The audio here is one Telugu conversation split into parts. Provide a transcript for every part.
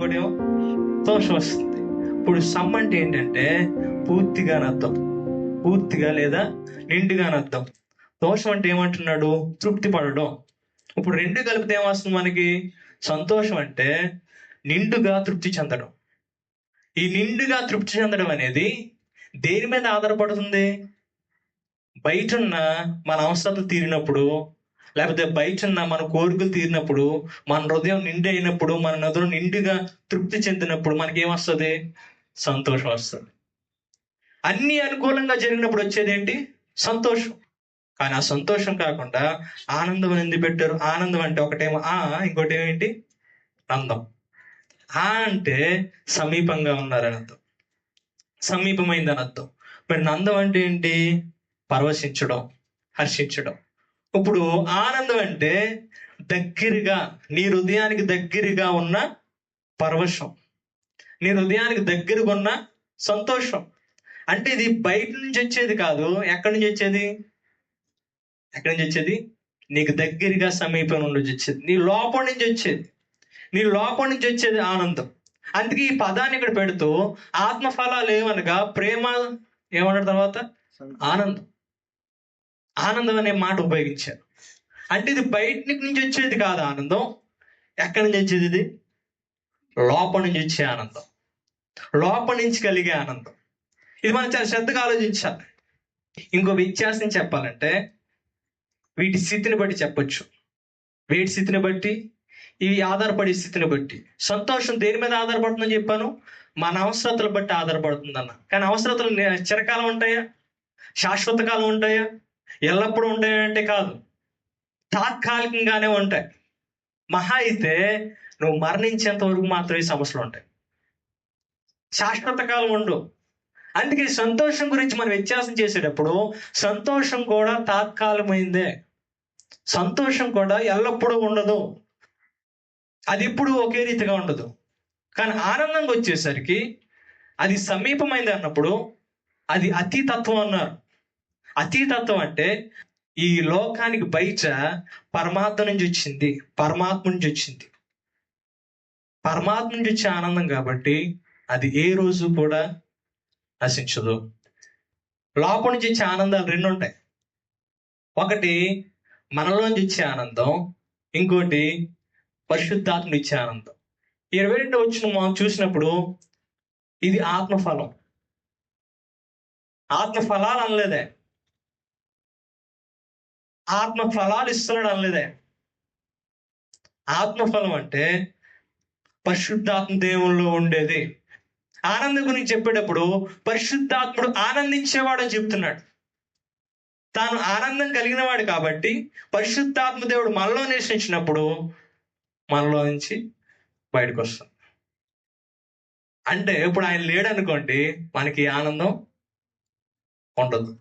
ఇంకోటి ఏమో దోషం వస్తుంది. ఇప్పుడు సమ్ అంటే ఏంటంటే పూర్తిగా అని అర్థం, పూర్తిగా లేదా నిండుగా అని అర్థం. దోషం అంటే ఏమంటున్నాడు? తృప్తి పడడం. ఇప్పుడు రెండు కలిపితే ఏమొస్తుంది మనకి? సంతోషం అంటే నిండుగా తృప్తి చెందడం. ఈ నిండుగా తృప్తి చెందడం అనేది దేని మీద ఆధారపడుతుంది? బయటున్న మన అవసరాలు తీరినప్పుడు, లేకపోతే బయటున్న మన కోరికలు తీరినప్పుడు, మన హృదయం నిండి అయినప్పుడు, మన హృదయం నిండుగా తృప్తి చెందినప్పుడు మనకేమొస్తుంది? సంతోషం వస్తుంది. అన్ని అనుకూలంగా జరిగినప్పుడు వచ్చేది ఏంటి? సంతోషం. కానీ ఆ సంతోషం కాకుండా ఆనందం అని ఎందుకు పెట్టారు? ఆనందం అంటే ఒకటేమో ఇంకోటి ఏంటి? నందం. అంటే సమీపంగా ఉన్నారని అర్థం, సమీపమైందని అర్థం. మరి నందం అంటే ఏంటి? పరవశించడం, హర్షించడం. ఇప్పుడు ఆనందం అంటే దగ్గరగా, నీ హృదయానికి దగ్గరగా ఉన్న పరవశం, నీ హృదయానికి దగ్గరగా ఉన్న సంతోషం. అంటే ఇది బయట నుంచి వచ్చేది కాదు. ఎక్కడి నుంచి వచ్చేది? ఎక్కడి నుంచి వచ్చేది? నీకు దగ్గరగా సమీపం నుంచి వచ్చేది, నీ లోపల నుంచి వచ్చేది, నీ లోపల నుంచి వచ్చేది ఆనందం. అందుకే ఈ పదాన్ని ఇక్కడ పెడుతూ ఆత్మఫలాలు ఏమనగా ప్రేమ, ఏమన్నాడు తర్వాత? ఆనందం. ఆనందం అనే మాట ఉపయోగించారు. అంటే ఇది బయట నుంచి వచ్చేది కాదు ఆనందం. ఎక్కడి నుంచి వచ్చేది? ఇది లోపల నుంచి వచ్చే ఆనందం, లోపల నుంచి కలిగే ఆనందం. ఇది మనం చాలా శ్రద్ధగా ఆలోచించాలి. ఇంకో వ్యత్యాసం చెప్పాలంటే వీటి స్థితిని బట్టి చెప్పొచ్చు. వీటి స్థితిని బట్టి, ఇవి ఆధారపడే స్థితిని బట్టి. సంతోషం దేని మీద ఆధారపడుతుందని చెప్పాను? మన అవసరతలు బట్టి ఆధారపడుతుందన్న. కానీ అవసరతలు చిరకాలం ఉంటాయా? శాశ్వత కాలం ఉంటాయా? ఎల్లప్పుడూ ఉంటాయా అంటే కాదు, తాత్కాలికంగానే ఉంటాయి. మహా అయితే నువ్వు మరణించేంత వరకు మాత్రమే సమస్యలు ఉంటాయి, శాశ్వత కాలం ఉండవు. అందుకే సంతోషం గురించి మనం వ్యత్యాసం చేసేటప్పుడు సంతోషం కూడా తాత్కాలికమైందే, సంతోషం కూడా ఎల్లప్పుడూ ఉండదు, అది ఎప్పుడు ఒకే రీతిగా ఉండదు. కానీ ఆనందంగా వచ్చేసరికి అది సమీపమైంది అన్నప్పుడు అది అతీతత్వం అన్నారు. అతీతత్వం అంటే ఈ లోకానికి బయట పరమాత్మ నుంచి వచ్చింది, పరమాత్మ నుంచి వచ్చింది, పరమాత్మ నుంచి వచ్చే ఆనందం కాబట్టి అది ఏ రోజు కూడా నశించదు. లోపల నుంచి వచ్చే ఆనందాలు రెండు ఉంటాయి. ఒకటి మనలోంచి వచ్చే ఆనందం, ఇంకోటి పరిశుద్ధాత్మ ఇచ్చే ఆనందం. 22 వచ్చిన మనం చూసినప్పుడు ఇది ఆత్మఫలం. ఆత్మఫలాలు అనలేదే, ఆత్మఫలాలు ఇస్తున్నాడు అనలేదే. ఆత్మఫలం అంటే పరిశుద్ధాత్మ దేవుల్లో ఉండేది. ఆనందం గురించి చెప్పేటప్పుడు పరిశుద్ధాత్ముడు ఆనందించేవాడు అని చెప్తున్నాడు. తాను ఆనందం కలిగిన వాడు కాబట్టి పరిశుద్ధాత్మ దేవుడు మనలో నివసించినప్పుడు మనలో నుంచి బయటకు వస్తాం. అంటే ఇప్పుడు ఆయన లేడనుకోండి, మనకి ఆనందం ఉండదు.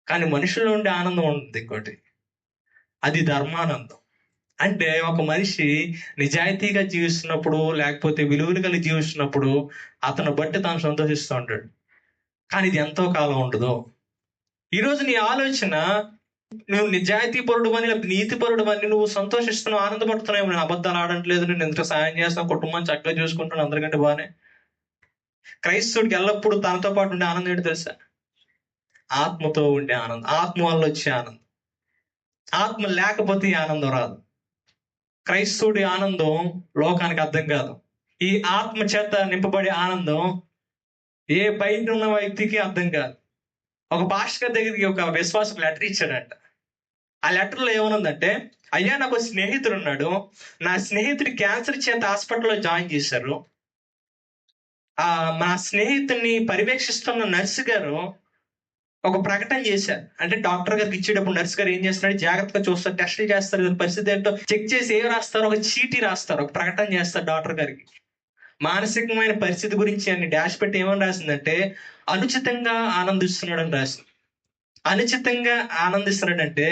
కానీ మనుషుల్లో ఉండే ఆనందం ఉంటుంది ఇంకోటి, అది ధర్మానందం. అంటే ఒక మనిషి నిజాయితీగా జీవిస్తున్నప్పుడు, లేకపోతే విలువలు కలిగి జీవిస్తున్నప్పుడు అతను బట్టి తాను సంతోషిస్తూ ఉంటాడు. కానీ ఇది ఎంతో కాలం ఉండదు. ఈరోజు నీ ఆలోచన, నువ్వు నిజాయితీ పరుడు అని, నీతి పరుడు అని, నువ్వు సంతోషిస్తున్నావు, ఆనందపడుతున్నావు. నేను అబద్ధాలు ఆడట్లేదు, నేను ఎంత సాయం చేస్తాను, కుటుంబాన్ని చక్కగా చూసుకుంటాను, అందరికంటే బాగానే. క్రైస్తవుడికి ఎల్లప్పుడూ తనతో పాటు ఉండే ఆనందం ఏంటి తెలుసా? ఆత్మతో ఉండే ఆనందం, ఆత్మ వల్ల వచ్చే ఆనందం. ఆత్మ లేకపోతే ఈ ఆనందం రాదు. క్రైస్తవుడి ఆనందం లోకానికి అర్థం కాదు. ఈ ఆత్మ చేత నింపబడే ఆనందం ఏ బయట ఉన్న వ్యక్తికి అర్థం కాదు. ఒక పాస్టర్ దగ్గరికి ఒక విశ్వాసం లెటర్ ఇచ్చాడంట. ఆ లెటర్లో ఏమనుందంటే, అయ్యా నాకు స్నేహితుడు ఉన్నాడు, నా స్నేహితుడి క్యాన్సర్ చేత హాస్పిటల్లో జాయిన్ చేశారు. మా స్నేహితుడిని పర్యవేక్షిస్తున్న నర్సు గారు ఒక ప్రకటన చేశారు. అంటే డాక్టర్ గారికి ఇచ్చేటప్పుడు నర్సు గారు ఏం చేస్తున్నాడు, జాగ్రత్తగా చూస్తారు, టెస్టులు చేస్తారు, పరిస్థితి ఏంటో చెక్ చేసి ఏం రాస్తారు, ఒక చీటీ రాస్తారు, ఒక ప్రకటన చేస్తారు డాక్టర్ గారికి. మానసికమైన పరిస్థితి గురించి అన్ని డాష్ పెట్టి ఏమని రాసిందంటే, అనుచితంగా ఆనందిస్తున్నాడని రాసింది. అనుచితంగా ఆనందిస్తున్నాడంటే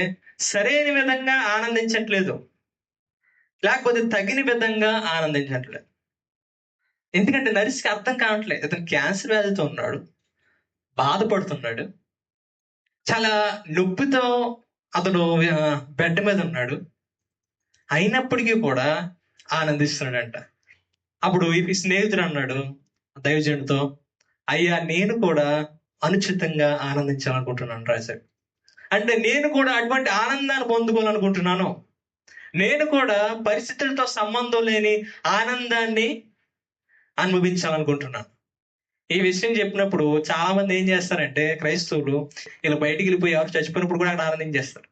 సరైన విధంగా ఆనందించట్లేదు, లేకపోతే తగిన విధంగా ఆనందించట్లేదు. ఎందుకంటే నర్సుకి అర్థం కావట్లేదు, ఇతను క్యాన్సర్ వ్యాధితో ఉన్నాడు, బాధపడుతున్నాడు, చాలా నొప్పితో అతను బెడ్ మీద ఉన్నాడు, అయినప్పటికీ కూడా ఆనందిస్తున్నాడంట. అప్పుడు ఈ స్నేహితుడు అన్నాడు దైవజనుడితో, అయ్యా నేను కూడా అనుచితంగా ఆనందించాలనుకుంటున్నాను రాశాడు. అంటే నేను కూడా అటువంటి ఆనందాన్ని పొందుకోవాలనుకుంటున్నాను. నేను కూడా పరిస్థితులతో సంబంధం లేని ఆనందాన్ని అనుభవించాలనుకుంటున్నాను. ఈ విషయం చెప్పినప్పుడు చాలా మంది ఏం చేస్తారంటే క్రైస్తవులు, ఇలా బయటికి వెళ్ళిపోయి ఎవరు చచ్చిపోయినప్పుడు కూడా అక్కడ ఆనందించేస్తారు.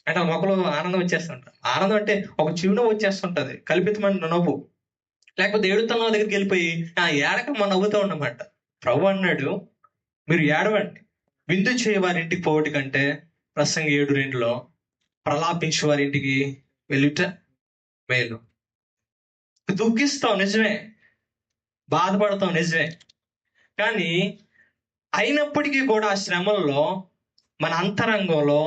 అంటే వాళ్ళ మొక్కలో ఆనందం వచ్చేస్తుంటారు. ఆనందం అంటే ఒక చిరునవ్వు వచ్చేస్తుంటది, కల్పితమైన నవ్వు. లేకపోతే ఏడుతున్న దగ్గరికి వెళ్ళిపోయి ఏడకమ్మ నవ్వుతూ ఉండమాట. ప్రభు అన్నాడు, మీరు ఏడవండి, విందు చేయ వారి ఇంటికి పోవటి కంటే ప్రసంగి 7:2 ప్రలాపించే వారి ఇంటికి వెళ్ళుట మేలు. దుఃఖిస్తాం నిజమే, బాధపడతాం నిజమే, కానీ అయినప్పటికీ కూడా ఆ శ్రమల్లో మన అంతరంగంలో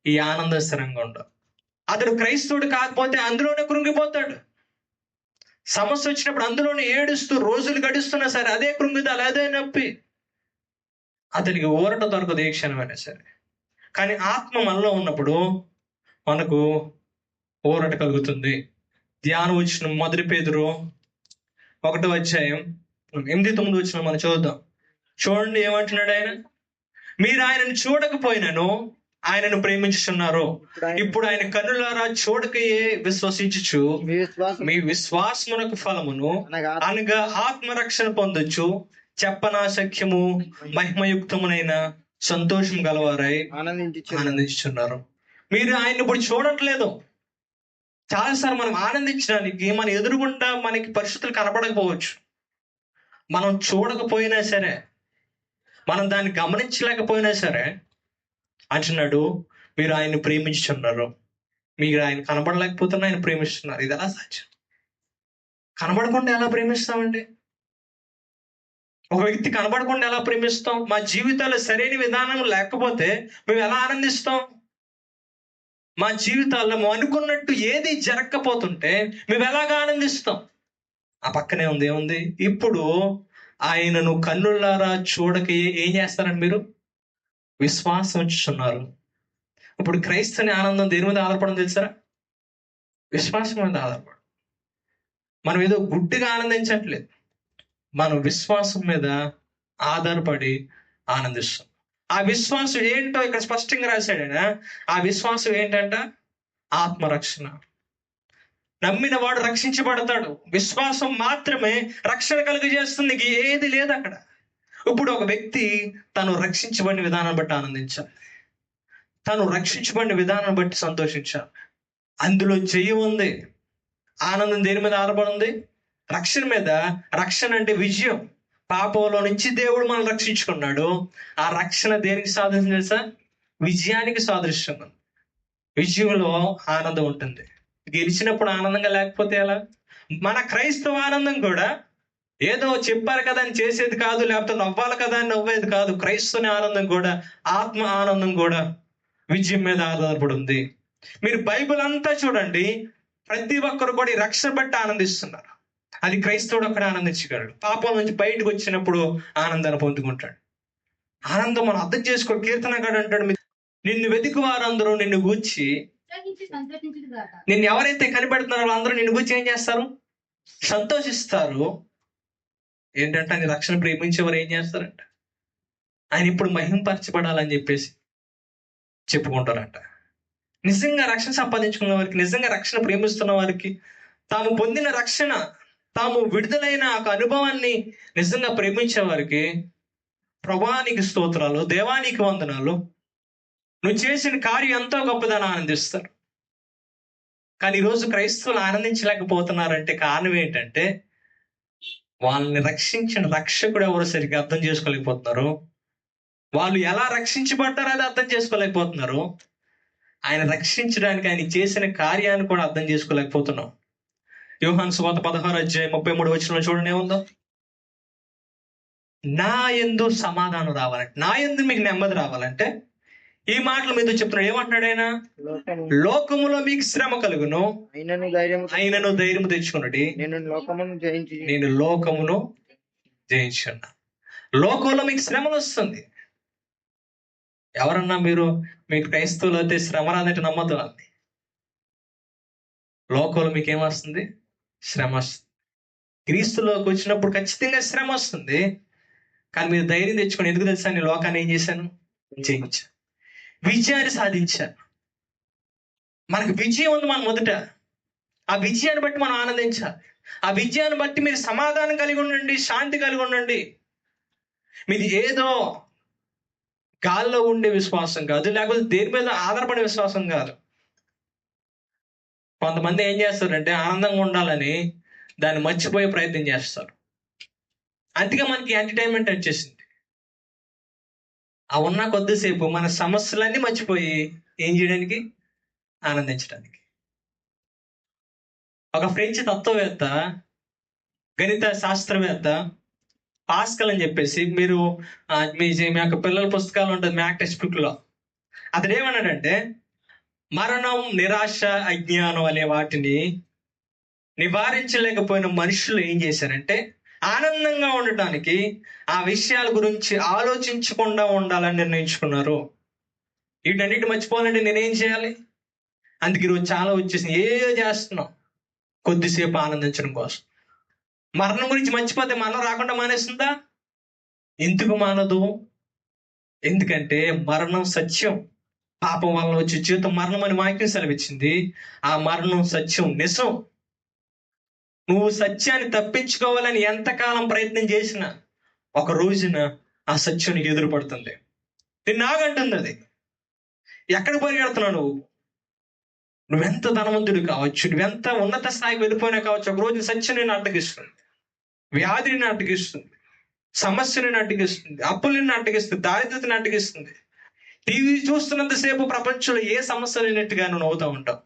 ఈ ఆనంద స్థిరంగా ఉండదు. అతడు క్రైస్తవుడు కాకపోతే అందులోనే కృంగిపోతాడు. సమస్య వచ్చినప్పుడు అందులోనే ఏడుస్తూ రోజులు గడుస్తున్నా సరే అదే కృంగిదాలు, అదే నొప్పి. అతనికి ఊరట దొరకదు ఏ క్షణమైనా సరే. కానీ ఆత్మ మనలో ఉన్నప్పుడు మనకు ఊరట కలుగుతుంది. ధ్యానం వచ్చిన 1 పేతురు 1:8-9 మనం చూద్దాం. చూడండి ఏమంటున్నాడు ఆయన. మీరు ఆయనను చూడకపోయినను ఆయనను ప్రేమించుచున్నారు. ఇప్పుడు ఆయన కన్నులారా చూడకయే విశ్వసించుచు మీ విశ్వాసమునకు ఫలమును అనగా ఆత్మరక్షణ పొందొచ్చు చెప్పనాశక్యము మహిమయుక్తమునైన సంతోషం గలవారై ఆనందించుచున్నారు. మీరు ఆయన ఇప్పుడు చూడట్లేదు. చాలాసార్లు మనం ఆనందించడానికి మన ఎదురుగుండా మనకి పరిస్థితులు కనపడకపోవచ్చు. మనం చూడకపోయినా సరే, మనం దాన్ని గమనించలేకపోయినా సరే అంటున్నాడు, మీరు ఆయన్ని ప్రేమించుచున్నారు. మీరు ఆయన కనపడలేకపోతున్నా ఆయన ప్రేమిస్తున్నారు. ఇది ఎలా సాధ్యం? కనబడకుండా ఎలా ప్రేమిస్తామండి? ఒక వ్యక్తి కనబడకుండా ఎలా ప్రేమిస్తాం? మా జీవితాల్లో సరైన విధానం లేకపోతే మేము ఎలా ఆనందిస్తాం? మా జీవితాల్లో మేము అనుకున్నట్టు ఏది జరగకపోతుంటే మేము ఎలాగ ఆనందిస్తాం? ఆ పక్కనే ఉంది ఏముంది, ఇప్పుడు ఆయనను కన్నులారా చూడక ఏం చేస్తారండి మీరు? విశ్వాసం ఉంచుతున్నారు. ఇప్పుడు క్రైస్తవుని ఆనందం దేని మీద ఆధారపడడం తెలుసారా? విశ్వాసం మీద ఆధారపడడం. మనం ఏదో గుడ్డిగా ఆనందించట్లేదు, మనం విశ్వాసం మీద ఆధారపడి ఆనందిస్తాం. ఆ విశ్వాసం ఏంటో ఇక్కడ స్పష్టంగా రాశాడు ఆయన. ఆ విశ్వాసం ఏంటంట? ఆత్మరక్షణ. నమ్మిన వాడు రక్షించబడతాడు. విశ్వాసం మాత్రమే రక్షణ కలుగజేస్తుంది, ఏది లేదు అక్కడ. ఇప్పుడు ఒక వ్యక్తి తను రక్షించబడిన విధానం బట్టి ఆనందించాలి, తను రక్షించబడిన విధానం బట్టి సంతోషించాలి. అందులో జయం ఉంది. ఆనందం దేని మీద ఆధారపడి ఉంది? రక్షణ మీద. రక్షణ అంటే విజయం. పాపంలో నుంచి దేవుడు మనం రక్షించుకున్నాడు. ఆ రక్షణ దేనికి సాదృశ్యం తెలుసా? విజయానికి సాదృశ్యం. విజయంలో ఆనందం ఉంటుంది. గెలిచినప్పుడు ఆనందంగా లేకపోతే ఎలా? మన క్రైస్తవ ఆనందం కూడా ఏదో చెప్పారు కదా అని చేసేది కాదు, లేకపోతే నవ్వాలి కదా అని నవ్వేది కాదు. క్రైస్తవుని ఆనందం కూడా, ఆత్మ ఆనందం కూడా విజయం మీద ఆధారపడి ఉంది. మీరు బైబిల్ అంతా చూడండి, ప్రతి ఒక్కరు కూడా ఈ రక్షణ బట్టి ఆనందిస్తున్నారు. అది క్రైస్తవుడు అక్కడ ఆనందించగలడు. పాపం నుంచి బయటకు వచ్చినప్పుడు ఆనందాన్ని పొందుకుంటాడు. ఆనందం మనం అర్థం చేసుకో. కీర్తనగాడు అంటాడు, నిన్ను వెతికి వారందరూ నిన్ను గూర్చి, నిన్ను ఎవరైతే కనిపెడుతున్నారో వాళ్ళందరూ నిన్ను గూర్చి ఏం చేస్తారు? సంతోషిస్తారు. ఏంటంటే ఆయన రక్షణ ప్రేమించేవారు ఏం చేస్తారంట? ఆయన ఇప్పుడు మహింపరచబడాలని చెప్పేసి చెప్పుకుంటారంట. నిజంగా రక్షణ సంపాదించుకున్న వారికి, నిజంగా రక్షణ ప్రేమిస్తున్న వారికి, తాము పొందిన రక్షణ, తాము విడుదలైన ఒక అనుభవాన్ని నిజంగా ప్రేమించే వారికి ప్రభువానికి స్తోత్రాలు, దేవానికి వందనాలు, నువ్వు చేసిన కార్యం ఎంతో గొప్పదని ఆనందిస్తారు. కానీ ఈరోజు క్రైస్తవులు ఆనందించలేకపోతున్నారంటే కారణం ఏంటంటే వాళ్ళని రక్షించిన రక్షకుడు ఎవరు సరిగ్గా అర్థం చేసుకోలేకపోతున్నారు. వాళ్ళు ఎలా రక్షించబడ్డారో అది అర్థం చేసుకోలేకపోతున్నారు. ఆయన రక్షించడానికి ఆయన చేసిన కార్యాన్ని కూడా అర్థం చేసుకోలేకపోతున్నాం. యోహాను సువార్త 16:33 చూడండి ఏముందో. నా యందు సమాధానం రావాలంటే, నా యందు మీకు నెమ్మది రావాలంటే ఈ మాటలు మీతో చెప్తున్నాడు. ఏమంటున్నాడు ఆయన? లోకములో మీకు శ్రమ కలుగును, అయినను ధైర్యం తెచ్చుకున్నది, నేను లోకమును జయించున్నా. లోకంలో మీకు శ్రమలు వస్తుంది. ఎవరన్నా మీకు క్రైస్తవులు అయితే శ్రమ రాదంటే నమ్మద్దు. వాళ్ళని. లోకంలో మీకు ఏమొస్తుంది? శ్రమ వస్తుంది. క్రీస్తులోకి వచ్చినప్పుడు ఖచ్చితంగా శ్రమ వస్తుంది. కానీ మీరు ధైర్యం తెచ్చుకొని, ఎందుకు తెలుసా, నేను లోకాన్ని ఏం చేశాను, జయించాను, విజయాన్ని సాధించాను. మనకు విజయం ఉంది మన మొదట. ఆ విజయాన్ని బట్టి మనం ఆనందించాలి. ఆ విజయాన్ని బట్టి మీరు సమాధానం కలిగి ఉండండి, శాంతి కలిగి ఉండండి. మీది ఏదో గాల్లో ఉండే విశ్వాసం కాదు, లేకపోతే దేని మీద ఆధారపడే విశ్వాసం కాదు. కొంతమంది ఏం చేస్తారంటే ఆనందంగా ఉండాలని దాన్ని మర్చిపోయే ప్రయత్నం చేస్తారు. అందుకే మనకి ఎంటర్టైన్మెంట్ వచ్చేసింది. ఆ ఉన్న కొద్దిసేపు మన సమస్యలన్నీ మర్చిపోయి ఏం చేయడానికి, ఆనందించడానికి. ఒక ఫ్రెంచ్ తత్వవేత్త, గణిత శాస్త్రవేత్త పాస్కల్ అని చెప్పేసి, మీరు మీ యొక్క పిల్లల పుస్తకాలు ఉంటుంది, మ్యాథ్ టెక్స్ట్ బుక్ లో. అతడు ఏమన్నాడంటే, మరణం, నిరాశ, అజ్ఞానం అనే వాటిని నివారించలేకపోయిన మనుషులు ఏం చేశారంటే ఆనందంగా ఉండటానికి ఆ విషయాల గురించి ఆలోచించకుండా ఉండాలని నిర్ణయించుకున్నారు. వీటన్నిటి మర్చిపోవాలంటే నేనేం చేయాలి? అందుకే ఈరోజు చాలా వచ్చేసి ఏదో చేస్తున్నాం కొద్దిసేపు ఆనందించడం కోసం. మరణం గురించి మర్చిపోతే మరణం రాకుండా మానేస్తుందా? ఎందుకు మానదు? ఎందుకంటే మరణం సత్యం. పాపం వల్ల వచ్చే జీవితం మరణం అని వాక్యం సెలవిచ్చింది. ఆ మరణం సత్యం, నిజం. నువ్వు సత్యాన్ని తప్పించుకోవాలని ఎంతకాలం ప్రయత్నం చేసినా ఒక రోజున ఆ సత్యం నీకు ఎదురుపడుతుంది. నిన్ను ఆగంటుంది అది. ఎక్కడ పరిగెడుతున్నావు నువ్వెంత ధనవంతుడు కావచ్చు, నువ్వెంత ఉన్నత స్థాయికి వెళ్ళిపోయినా కావచ్చు, ఒక రోజు సత్యం నిన్ను అడ్డగిస్తుంది, వ్యాధి నిన్ను అడ్డగిస్తుంది, సమస్య నిన్ను అడ్డగిస్తుంది, అప్పులు నిన్ను అడ్డగిస్తుంది, దారిద్ర్యతను అడ్డగిస్తుంది. టీవీ చూస్తున్నంతసేపు ప్రపంచంలో ఏ సమస్య లేనట్టుగా నువ్వు నవ్వుతూ ఉంటావు.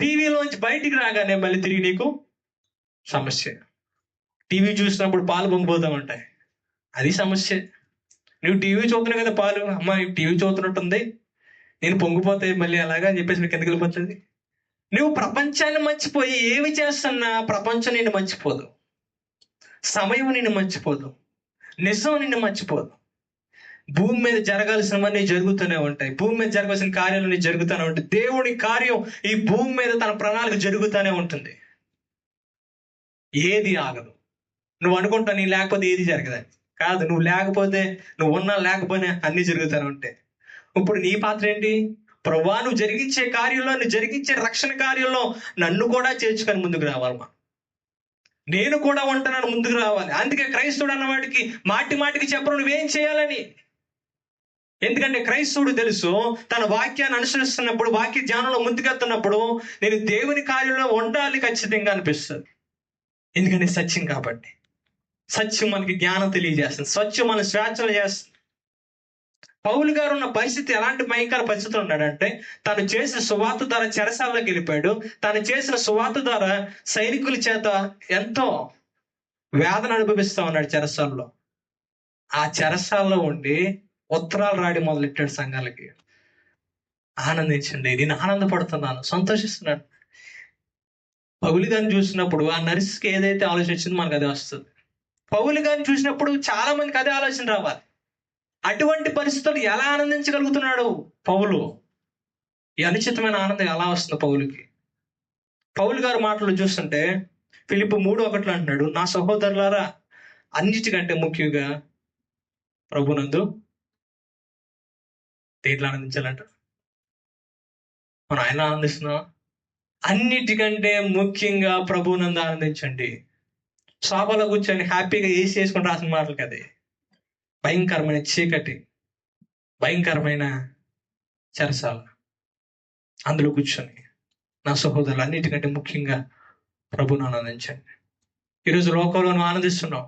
టీవీలోంచి బయటికి రాగానే మళ్ళీ తిరిగి నీకు సమస్య. టీవీ చూసినప్పుడు పాలు పొంగిపోతూ ఉంటాయి, అది సమస్య. నువ్వు టీవీ చూస్తున్నావు కదా, పాలు అమ్మ టీవీ చూస్తున్నట్టుంది, నేను పొంగిపోతే మళ్ళీ అలాగా అని చెప్పేసి నీకు ఎందుకు వెళ్ళిపోతుంది? నువ్వు ప్రపంచాన్ని మర్చిపోయి ఏమి చేస్తున్నా ప్రపంచం నిన్ను మర్చిపోదు, సమయం నిన్ను మర్చిపోదు, నిజం నిన్ను మర్చిపోదు. భూమి మీద జరగాల్సినవన్నీ జరుగుతూనే ఉంటాయి, భూమి మీద జరగాల్సిన కార్యాలన్నీ జరుగుతూనే ఉంటాయి. దేవుడి కార్యం ఈ భూమి మీద తన ప్రణాళిక జరుగుతూనే ఉంటుంది, ఏది ఆగదు. నువ్వు అనుకుంటా నీ లేకపోతే ఏది జరగదని. కాదు, నువ్వు లేకపోతే, నువ్వు ఉన్నా లేకపోయినా అన్ని జరుగుతూనే ఉంటాయి. ఇప్పుడు నీ పాత్ర ఏంటి? ప్రభువా, నువ్వు జరిగించే కార్యంలో, నువ్వు జరిగించే రక్షణ కార్యంలో నన్ను కూడా చేర్చుకొని ముందుకు రావాలమ్మా, నేను కూడా ఉంటానని ముందుకు రావాలి. అందుకే క్రైస్తవుడు అన్నవాడికి మాటి మాటికి చెప్పరు నువ్వేం చేయాలని. ఎందుకంటే క్రైస్తవుడు తెలుసు, తన వాక్యాన్ని అనుసరిస్తున్నప్పుడు, వాక్య ధ్యానంలో ముందుకెళ్తున్నప్పుడు నేను దేవుని కార్యంలో ఉండాలి ఖచ్చితంగా అనిపిస్తుంది. ఎందుకంటే సత్యం కాబట్టి. సత్యం మనకి జ్ఞానం తెలియజేస్తుంది, సత్యం మన స్వేచ్ఛలు చేస్తుంది. పౌలు గారు ఉన్న పరిస్థితి ఎలాంటి భయంకర పరిస్థితులు ఉన్నాడంటే, తను చేసిన సువార్త ద్వారా చెరసాల్లోకి వెళ్ళిపోయాడు. తను చేసిన సువార్త ద్వారా సైనికుల చేత ఎంతో వేదన అనుభవిస్తా ఉన్నాడు చెరసాల్లో. ఆ చెరసాల్లో ఉండి ఉత్తరాలు రాయడం మొదలెట్టాడు సంఘాలకి. ఆనందించండి, నేను ఆనందపడుతున్నాను, సంతోషిస్తున్నాను. పౌలు గారిని చూసినప్పుడు ఆ నర్సుకి ఏదైతే ఆలోచన వచ్చిందో మనకు అదే వస్తుంది. పౌలు గారిని చూసినప్పుడు చాలా మందికి అదే ఆలోచన రావాలి. అటువంటి పరిస్థితులు ఎలా ఆనందించగలుగుతున్నాడు పౌలు? ఈ అనుచితమైన ఆనందం ఎలా వస్తుంది పౌలుకి? పౌలు గారి మాటలు చూస్తుంటే ఫిలిప్పు 3:1 అంటున్నాడు, నా సహోదరులారా, అన్నిటికంటే ముఖ్యంగా ప్రభునందు దేంట్లో ఆనందించాలంట? మనం ఆయన ఆనందిస్తున్నాం. అన్నిటికంటే ముఖ్యంగా ప్రభునందు ఆనందించండి. సోఫాలో కూర్చొని హ్యాపీగా ఏసీ వేసుకొని రాసిన మాటలు కదే. భయంకరమైన చీకటి, భయంకరమైన చెరసాల, అందులో కూర్చొని నా సహోదరులు అన్నిటికంటే ముఖ్యంగా ప్రభువును ఆనందించండి. ఈరోజు లోకంలో నువ్వు ఆనందిస్తున్నావు,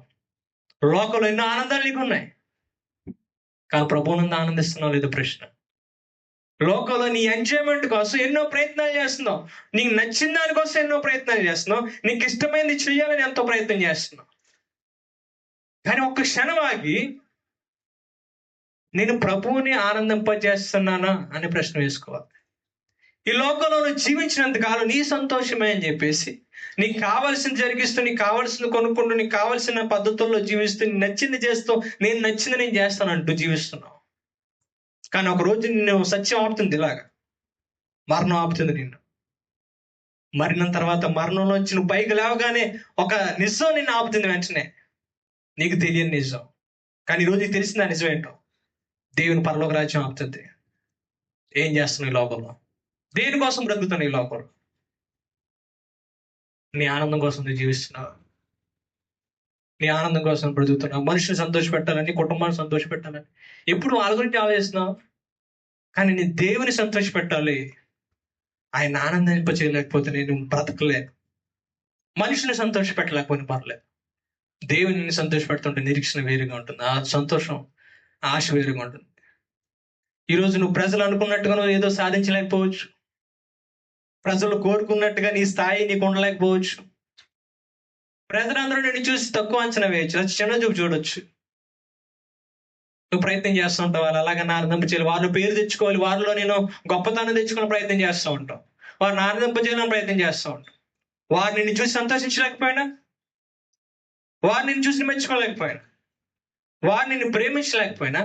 లోకంలో ఎన్నో ఆనందాలు నీకు ఉన్నాయి, కానీ ప్రభువునందు ఆనందిస్తున్నావు లేదు ప్రశ్న. లోకంలో నీ ఎంజాయ్మెంట్ కోసం ఎన్నో ప్రయత్నాలు చేస్తున్నావు, నీకు నచ్చిన దానికోసం ఎన్నో ప్రయత్నాలు చేస్తున్నావు, నీకు ఇష్టమైనది చెయ్యాలని ఎంతో ప్రయత్నం చేస్తున్నావు. కానీ ఒక్క క్షణం ఆగి నేను ప్రభువుని ఆనందింపజేస్తున్నానా అనే ప్రశ్న వేసుకోవాలి. ఈ లోకంలో నువ్వు జీవించినంత కాలం నీ సంతోషమే అని చెప్పేసి నీకు కావాల్సింది జరిగిస్తూ, నీకు కావాల్సింది కొనుక్కుంటూ, నీకు కావాల్సిన పద్ధతుల్లో జీవిస్తూ, నీకు నచ్చింది చేస్తూ, నేను నచ్చింది నేను చేస్తానంటూ జీవిస్తున్నావు. కానీ ఒక రోజు నిన్ను సత్యం ఆపుతుంది, ఇలాగా మరణం ఆపుతుంది నిన్ను. మరణం తర్వాత మరణంలోంచి నువ్వు పైకి లేవగానే ఒక నిజం నిన్ను ఆపుతుంది వెంటనే, నీకు తెలియని నిజం. కానీ ఈరోజు నీకు తెలిసిందా నిజం ఏంటో? దేవుని పరలోక రాజ్యం ఆపుతుంది. ఏం చేస్తున్నావు ఈ లోకంలో? దేనికోసం బ్రతుకుతున్నావు ఈ లోకంలో? నీ ఆనందం కోసం నువ్వు జీవిస్తున్నావు. నీ ఆనందం కోసం బ్రతుకుతున్నావు. మనుషుని సంతోషపెట్టాలని, కుటుంబాన్ని సంతోషపెట్టాలని ఎప్పుడు వాళ్ళ గురించి ఆలోచిస్తున్నావు. కానీ నీ దేవుని సంతోషపెట్టాలి. ఆయన ఆనందింప చేయలేకపోతే నేను బ్రతకలేదు. మనుషుని సంతోషపెట్టలేకపోయినా పర్లేదు, దేవుని సంతోషపెడుతుంటే నిరీక్షణ వేరుగా ఉంటుంది. ఆ సంతోషం, ఆశ వేరుగా ఉంటుంది. ఈరోజు నువ్వు ప్రజలు అనుకున్నట్టుగా నువ్వు ఏదో సాధించలేకపోవచ్చు. ప్రజలు కోరుకున్నట్టుగా నీ స్థాయి నీకు ఉండలేకపోవచ్చు. ప్రజలందరూ నిన్ను చూసి తక్కువ అంచనా వేయచ్చు, చిన్న చూపు చూడొచ్చు. నువ్వు ప్రయత్నం చేస్తూ ఉంటావు, వాళ్ళు అలాగని ఆనందింప చేయాలి, వాళ్ళు పేరు తెచ్చుకోవాలి, వారిలో నేను గొప్పతనం తెచ్చుకునే ప్రయత్నం చేస్తూ ఉంటావు. వారిని ఆనందింప చేయాలని ప్రయత్నం చేస్తూ ఉంటావు. వారు నిన్ను చూసి సంతోషించలేకపోయినా, వారు నిన్ను చూసి మెచ్చుకోలేకపోయినా, వారు నిన్ను ప్రేమించలేకపోయినా,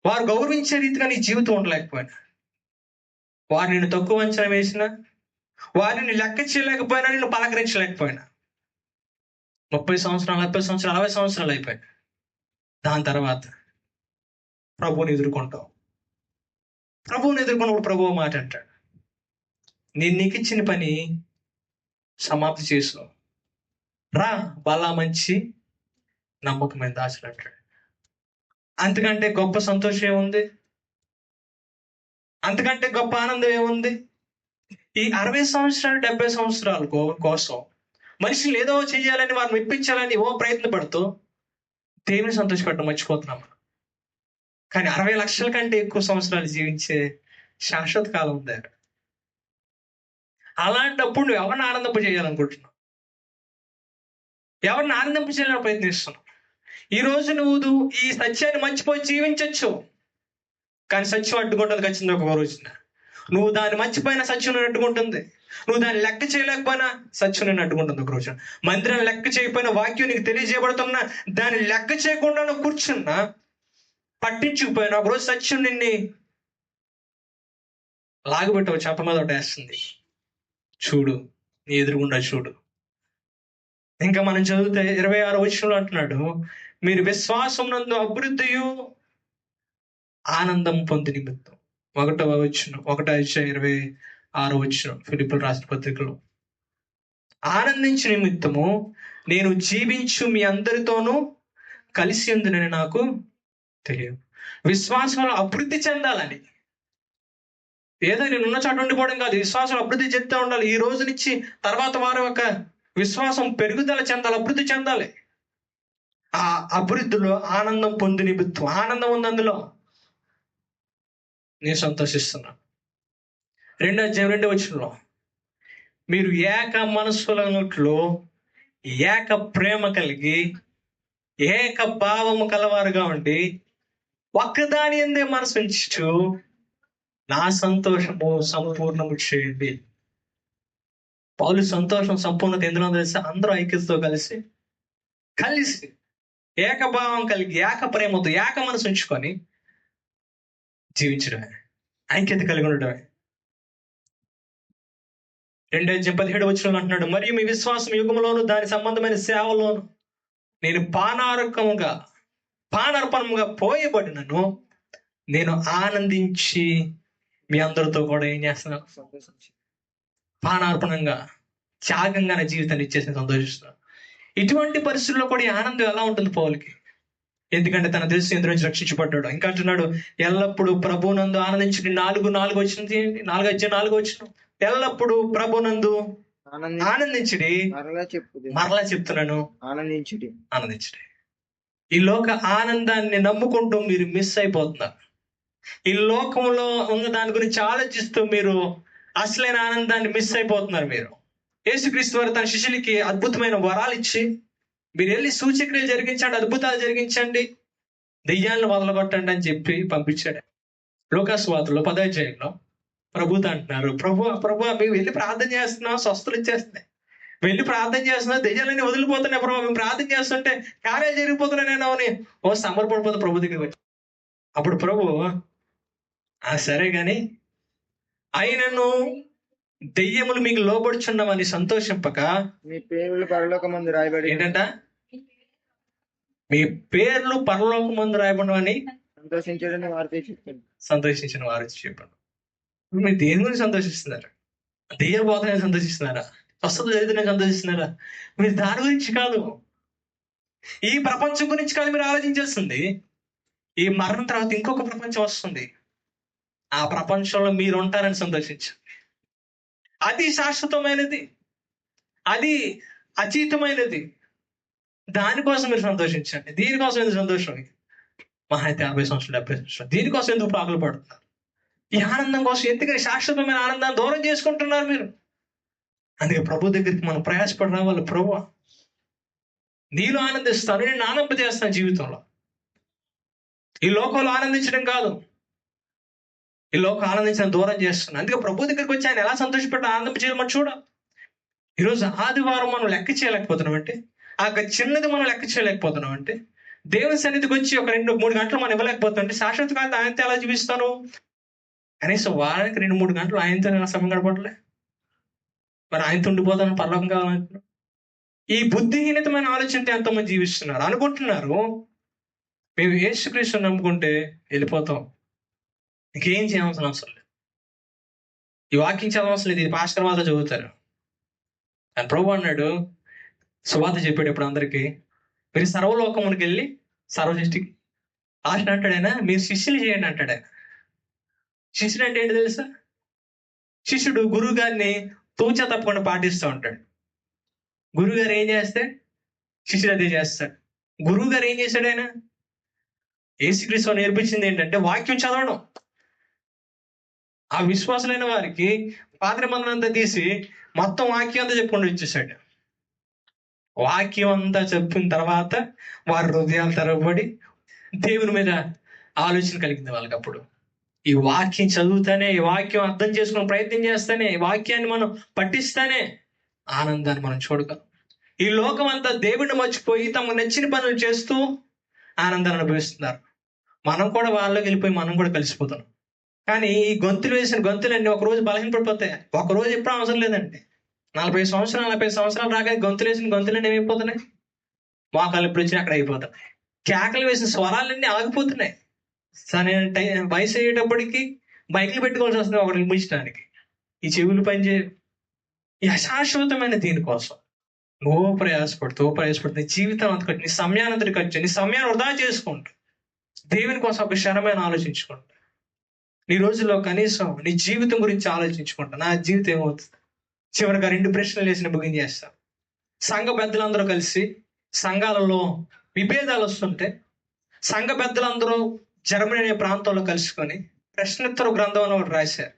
వారు గౌరవించే రీతిగా నీ జీవితం ఉండలేకపోయినా, వారు నిన్ను తక్కువ అంచనా వేసినా, వారిని లెక్క చేయలేకపోయినా, నిన్ను పలకరించలేకపోయినా, 30 సంవత్సరాలు, 40 సంవత్సరాలు, 60 సంవత్సరాలు అయిపోయాయి. దాని తర్వాత ప్రభువుని ఎదుర్కొంటావు. ప్రభువుని ఎదుర్కొన్నప్పుడు ప్రభువు మాట అంటాడు, నేను నీకు ఇచ్చిన పని సమాప్తి చేసావు, రా బలా మంచి నమ్మకమైన దాసుడు అంటాడు. అంతకంటే గొప్ప సంతోషం ఏముంది? అంతకంటే గొప్ప ఆనందం ఏముంది? ఈ 60 సంవత్సరాలు 70 సంవత్సరాల కోసం మనుషులు ఏదో చేయాలని, వారిని మెప్పించాలని ఓ ప్రయత్నపడుతూ దేవుని సంతోషపెట్టడం మర్చిపోతున్నాం. కానీ 60 లక్షల కంటే ఎక్కువ సంవత్సరాలు జీవించే శాశ్వత కాలం ఉంది. అలాంటప్పుడు నువ్వు ఎవరిని ఆనందింప చేయాలనుకుంటున్నావు? ఎవరిని ఆనందింప చేయాలని ప్రయత్నిస్తున్నావు? ఈరోజు నువ్వు ఈ సత్యాన్ని మర్చిపోయి జీవించవచ్చు, కానీ సత్యం అడ్డుకుంటుంది ఖచ్చితంగా ఒక రోజున. నువ్వు దాన్ని మర్చిపోయిన సత్యం నేను అడ్డుకుంటుంది. నువ్వు దాన్ని లెక్క చేయలేకపోయినా సత్యం నేను అడ్డుకుంటుంది ఒక రోజున. మందిరాన్ని లెక్క చేయకపోయినా, వాక్యం నీకు తెలియజేయబడుతున్నా దాన్ని లెక్క చేయకుండా నువ్వు కూర్చున్నా, పట్టించుకుపోయినా, ఒకరోజు సత్యం నిన్ను లాగబెట్టవు, చెప్ప మీద ఒకటి వేస్తుంది. చూడు, నీ ఎదురుగుండా చూడు. ఇంకా మనం చదివితే 26వ వచనంలో అంటున్నాడు, మీరు విశ్వాసం నందు అభివృద్ధియు ఆనందం పొంది నిమిత్తం. 1వ వచనం, 1:26 వచనం ఫిలిప్పీయులకు రాసిన పత్రికలో, ఆనందించు నిమిత్తము నేను జీవించు మీ అందరితోనూ కలిసి ఉందని నాకు తెలియదు. విశ్వాసంలో అభివృద్ధి చెందాలని, ఏదో నేను ఉన్న చోట ఉండిపోవడం కాదు, విశ్వాసం అభివృద్ధి చెందుతూ ఉండాలి. ఈ రోజు నుంచి తర్వాత వారి యొక్క విశ్వాసం పెరుగుదల చెందాలి, అభివృద్ధి చెందాలి. ఆ అభివృద్ధిలో ఆనందం పొంది నిమిత్తం, ఆనందం ఉంది అందులో, నేను సంతోషిస్తున్నాను. 2వ వచనంలో, మీరు ఏక మనస్సులనుట్లో ఏక ప్రేమ కలిగి ఏక భావము కలవారుగా ఉండి ఒక్కదాని యందే మనసు ఉంచు నా సంతోషము సంపూర్ణము చేయండి. పౌలు సంతోషం సంపూర్ణత ఎందులో తెలిసి అందరూ ఐక్యతతో కలిసి ఏకభావం కలిగి ఏక ప్రేమతో ఏక మనసు ఉంచుకొని జీవించడమే, ఐక్యత కలిగి ఉండడమే. 2:17 వచనంలో అంటున్నాడు, మరియు మీ విశ్వాసం యుగంలోను దాని సంబంధమైన సేవలోను నేను పానార్పణముగా పోయబడినను నేను ఆనందించి మీ అందరితో కూడా ఏం చేస్తున్నాను? పానార్పణంగా, త్యాగంగా నా జీవితాన్ని ఇచ్చేసి సంతోషిస్తున్నాను. ఇటువంటి పరిస్థితుల్లో కూడా ఈ ఆనందం ఎలా ఉంటుంది పౌలుకి? ఎందుకంటే తన తెలుసు ఎందు నుంచి రక్షించబడ్డాడు. ఇంకా అంటున్నాడు, ఎల్లప్పుడూ ప్రభునందు ఆనందించుడి. 4 వచ్చింది, 4 వచ్చిన ఎల్లప్పుడూ ప్రభునందు ఆనందించుడి. మరలా చెప్తున్నాను, ఆనందించుడి. ఈ లోక ఆనందాన్ని నమ్ముకుంటూ మీరు మిస్ అయిపోతున్నారు. ఈ లోకంలో ఉన్న దాని గురించి ఆలోచిస్తూ మీరు అసలైన ఆనందాన్ని మిస్ అయిపోతున్నారు. మీరు యేసుక్రీస్తు వారు తన శిష్యులకి అద్భుతమైన వరాలు ఇచ్చి, మీరు వెళ్ళి సూచక్రియలు జరిగించండి, అద్భుతాలు జరిగించండి, దెయ్యాలను వదలగొట్టండి అని చెప్పి పంపించాడు. లూకాసు వార్తలో 10వ అధ్యాయంలో ప్రభుతో అంటున్నారు, ప్రభు మేము వెళ్ళి ప్రార్థన చేస్తున్నాం, స్వస్థలు ఇచ్చేస్తున్నాయి, వెళ్ళి ప్రార్థన చేస్తున్నా, దెయ్యాలన్నీ వదిలిపోతున్నాయి ప్రభు, మేము ప్రార్థన చేస్తుంటే కార్యాలు జరిగిపోతున్నాయి నేను అని సమర్పడిపోతే ప్రభు దగ్గర వచ్చి, అప్పుడు ప్రభు సరే గాని అయినను దెయ్యములు మీకు లోబడుచున్నవని సంతోషింపక మీ పేర్లు పరలోకమందు రాయబడి ఏంటంట? మీ పేర్లు పరలోకమందు రాయబడినవని సంతోషించడని వారితో చెప్పాను. సంతోషించిన వారు చెప్పండి. మీరు దేని గురించి సంతోషిస్తున్నారు? దెయ్య బోధన సంతోషిస్తున్నారా? స్వస్థత జరిగితే సంతోషిస్తున్నారా? మీరు దాని గురించి కాదు, ఈ ప్రపంచం గురించి కాదు మీరు ఆలోచించేస్తుంది. ఈ మరణం తర్వాత ఇంకొక ప్రపంచం వస్తుంది. ఆ ప్రపంచంలో మీరు ఉంటారని సంతోషించండి. అది శాశ్వతమైనది, అది అతీతమైనది. దానికోసం మీరు సంతోషించండి. దీనికోసం ఎందుకు సంతోషం? మహా అయితే 60 సంవత్సరాలు 70 సంవత్సరాలు దీనికోసం ఎందుకు పాకులు పడుతున్నారు? ఈ ఆనందం కోసం ఎందుకని శాశ్వతమైన ఆనందాన్ని దూరం చేసుకుంటున్నారు మీరు? అందుకే ప్రభు దగ్గరికి మనం ప్రయాసపడి రావాలి. ప్రభువా, నీలో ఆనందిస్తాను, నేను ఆనందింపజేస్తాను జీవితంలో. ఈ లోకంలో ఆనందించడం కాదు, ఈ లోకం ఆనందించడం దూరం చేస్తున్నాను. అందుకే ప్రభు దగ్గరికి వచ్చి ఆయన ఎలా సంతోషపెట్టి ఆనందింపజేయాలి మనం చూడాలి. ఈరోజు ఆదివారం మనం లెక్క చేయలేకపోతున్నాం అంటే, ఆ చిన్నది మనం లెక్క చేయలేకపోతున్నాం అంటే, దేవుని సన్నిధికి వచ్చి ఒక 2-3 గంటలు మనం ఇవ్వలేకపోతున్నాం అంటే, శాశ్వత కాలం ఆయనతో ఎలా జీవిస్తాను? కనీసం వారానికి 2-3 గంటలు ఆయనతో ఎలా సమయం గడపట్లే? మరి ఆయనతో ఉండిపోతాను, పరలోకం కావాలంటున్నాం. ఈ బుద్ధిహీనతమైన ఆలోచనతో ఎంతోమంది జీవిస్తున్నారు. అనుకుంటున్నారు మేము యేసుక్రీస్తుని నమ్ముకుంటే వెళ్ళిపోతాం, ఇంకేం చేయవలసిన అవసరం లేదు, ఈ వాక్యం చదవవలసిన లేదు, ఇది పాస్టర్ మాత్రం చదువుతారు అని ప్రభు అన్నాడు. సువార్త చెప్పాడు ఇప్పుడు అందరికీ, మీరు సర్వలోకమునికి వెళ్ళి సర్వసృష్టికి లాస్ట్ అంటాడు ఆయన, మీరు శిష్యులు చేయండి అంటాడు ఆయన. శిష్యుడు అంటే ఏంటి తెలుసా? శిష్యుడు గురువు గారిని తూచా తప్పకుండా పాటిస్తూ ఉంటాడు. గురువు గారు ఏం చేస్తే శిష్యుడు అదే చేస్తాడు. గురువు గారు ఏం చేశాడు? ఆయన యేసుక్రీస్తు నేర్పించింది ఏంటంటే వాక్యం చదవడం. ఆ విశ్వాసులైన వారికి పాత నిబంధన అంతా తీసి మొత్తం వాక్యం అంతా చెప్పుకుంటూ ఇచ్చేసాడు. వాక్యం అంతా చెప్పిన తర్వాత వారి హృదయాలు తెరవబడి దేవుని మీద ఆలోచన కలిగింది వాళ్ళకి. అప్పుడు ఈ వాక్యం చదువుతానే, ఈ వాక్యం అర్థం చేసుకునే ప్రయత్నం చేస్తానే, ఈ వాక్యాన్ని మనం పఠిస్తానే ఆనందాన్ని మనం చూడగలం. ఈ లోకం అంతా దేవుడిని మర్చిపోయి తమకు నచ్చిన పనులు చేస్తూ ఆనందాన్ని అనుభవిస్తున్నారు. మనం కూడా వాళ్ళకి వెళ్ళిపోయి మనం కూడా కలిసిపోతున్నాం. కానీ ఈ గొంతులు వేసిన గొంతులన్నీ ఒకరోజు బలహీనపడిపోతాయి. ఒకరోజు ఎప్పుడు అవసరం లేదండి. 40 సంవత్సరాలు రాగానే గొంతులు వేసిన గొంతులన్నీ ఏమైపోతున్నాయి? మోకాలు ఎప్పుడు వచ్చినా అక్కడ అయిపోతున్నాయి. కేకలు వేసిన స్వరాలన్నీ ఆగిపోతున్నాయి. వయసు అయ్యేటప్పటికి బైక్లు పెట్టుకోవాల్సి వస్తుంది ఒకటి ముగించడానికి. ఈ చెవులు పనిచేయ. ఈ అశాశ్వతమైన దీనికోసం నువ్వు ప్రయాసపడుతూ నీ జీవితం అంత ఖర్చు, నీ సమయాన్ని అంతటి ఖర్చు, నీ సమయాన్ని వృధా చేసుకుంటూ దేవుని కోసం ఒక క్షణమైన ఆలోచించుకుంటా. నీ రోజుల్లో కనీసం నీ జీవితం గురించి ఆలోచించుకుంటా. నా జీవితం ఏమవుతుంది? చివరిగా 2 ప్రశ్నలు వేసిన ముగింపు చేస్తా. సంఘ పెద్దలందరూ కలిసి సంఘాలలో విభేదాలు వస్తుంటే సంఘ పెద్దలందరూ జర్మనీ అనే ప్రాంతంలో కలుసుకొని ప్రశ్నోత్తర గ్రంథం అని ఒకటి రాశారు.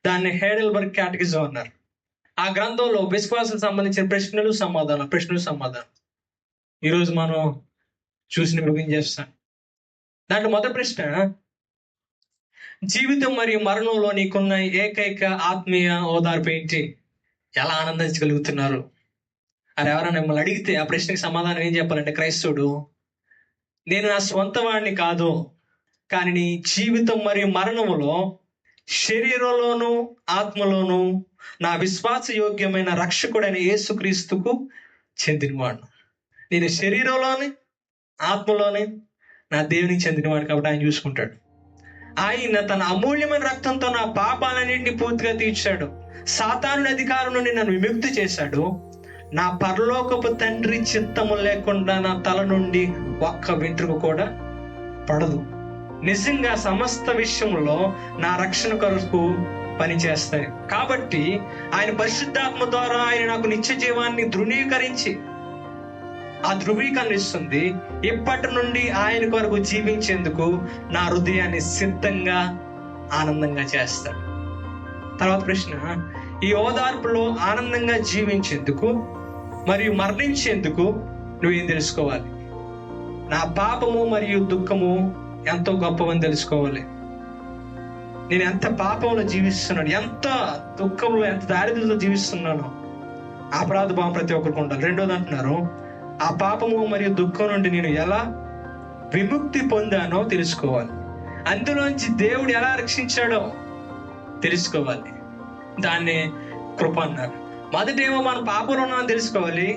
దాన్ని హైడెల్బర్గ్ క్యాటకిజం అన్నారు. ఆ గ్రంథంలో విశ్వాసం సంబంధించిన ప్రశ్నలు సమాధానం ఈరోజు మనం చూసిన ముగింపు చేస్తాం. దాంట్లో మొదటి ప్రశ్న, జీవితం మరియు మరణంలో నీకున్న ఏకైక ఆత్మీయ ఓదార్పు ఏంటి? ఎలా ఆనందించగలుగుతున్నారు? అది ఎవరైనా మిమ్మల్ని అడిగితే ఆ ప్రశ్నకి సమాధానం ఏం చెప్పాలంటే, క్రైస్తవుడు నేను నా స్వంత వాడిని కాదు, కానీ నీ జీవితం మరియు మరణములో శరీరంలోను ఆత్మలోను నా విశ్వాసయోగ్యమైన రక్షకుడైన యేసుక్రీస్తుకు చెందినవాడు. నేను శరీరంలోని ఆత్మలోని నా దేవునికి చెందినవాడు కాబట్టి ఆయన చూసుకుంటాడు. ఆయన తన అమూల్యమైన రక్తంతో నా పాపాలన్నింటినీ పూర్తిగా తీర్చాడు. సాతాను అధికారం నుండి నన్ను విముక్తి చేశాడు. నా పరలోకపు తండ్రి చిత్తము లేకుండా నా తల నుండి ఒక్క వెంట్రుక కూడా పడదు. నిజంగా సమస్త విషయంలో నా రక్షణ కొరకు పనిచేస్తాయి. కాబట్టి ఆయన పరిశుద్ధాత్మ ద్వారా ఆయన నాకు నిత్య జీవాన్ని ధృవీకరించి ఆ ధృవీకరిస్తుంది. ఇప్పటి నుండి ఆయన కొరకు జీవించేందుకు నా హృదయాన్ని సిద్ధంగా ఆనందంగా చేస్తాడు. తర్వాత ప్రశ్న, ఈ ఓదార్పులో ఆనందంగా జీవించేందుకు మరియు మరణించేందుకు నువ్వేం తెలుసుకోవాలి? నా పాపము మరియు దుఃఖము ఎంతో గొప్పవని తెలుసుకోవాలి. నేను ఎంత పాపంలో జీవిస్తున్నాను, ఎంత దుఃఖంలో, ఎంత దారిద్ర్యంలో జీవిస్తున్నాను. అపరాధ భావం ప్రతి ఒక్కరికి ఉండాలి. రెండోది అంటున్నారు, ఆ పాపము మరియు దుఃఖం నుండి నేను ఎలా విముక్తి పొందానో తెలుసుకోవాలి. అందులోంచి దేవుడు ఎలా రక్షించాడో తెలుసుకోవాలి. దాన్ని కృప అన్నారు. మొదటేమో మనం పాపంలో ఉన్నామని తెలుసుకోవాలి,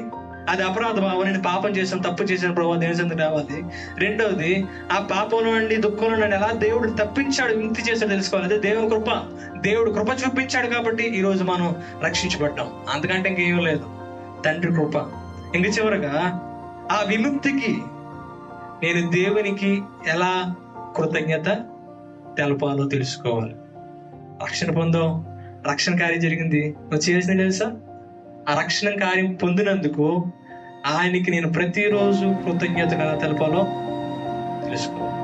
అది అపరాధ భావం, నేను పాపం చేశాను, తప్పు చేశాను ప్రభావ దేని రావాలి. రెండవది, ఆ పాపంలో నుండి దుఃఖంలో నన్ను ఎలా దేవుడు తప్పించాడు, విముక్తి చేశాడు తెలుసుకోవాలి. అదే దేవుని కృప. దేవుడు కృప చూపించాడు కాబట్టి ఈ రోజు మనం రక్షించబడ్డాం. అంతకంటే ఇంకేం లేదు, తండ్రి కృప. ఇంక చివరగా ఆ విముక్తికి నేను దేవునికి ఎలా కృతజ్ఞత తెలపాలో తెలుసుకోవాలి. రక్షణ పొందాం, రక్షణ కార్యం జరిగింది, నువ్వు చేసింది తెలుసా? ఆ రక్షణ కార్యం పొందినందుకు ఆయనకి నేను ప్రతిరోజు కృతజ్ఞత ఎలా తెలపాలో తెలుసుకోవాలి.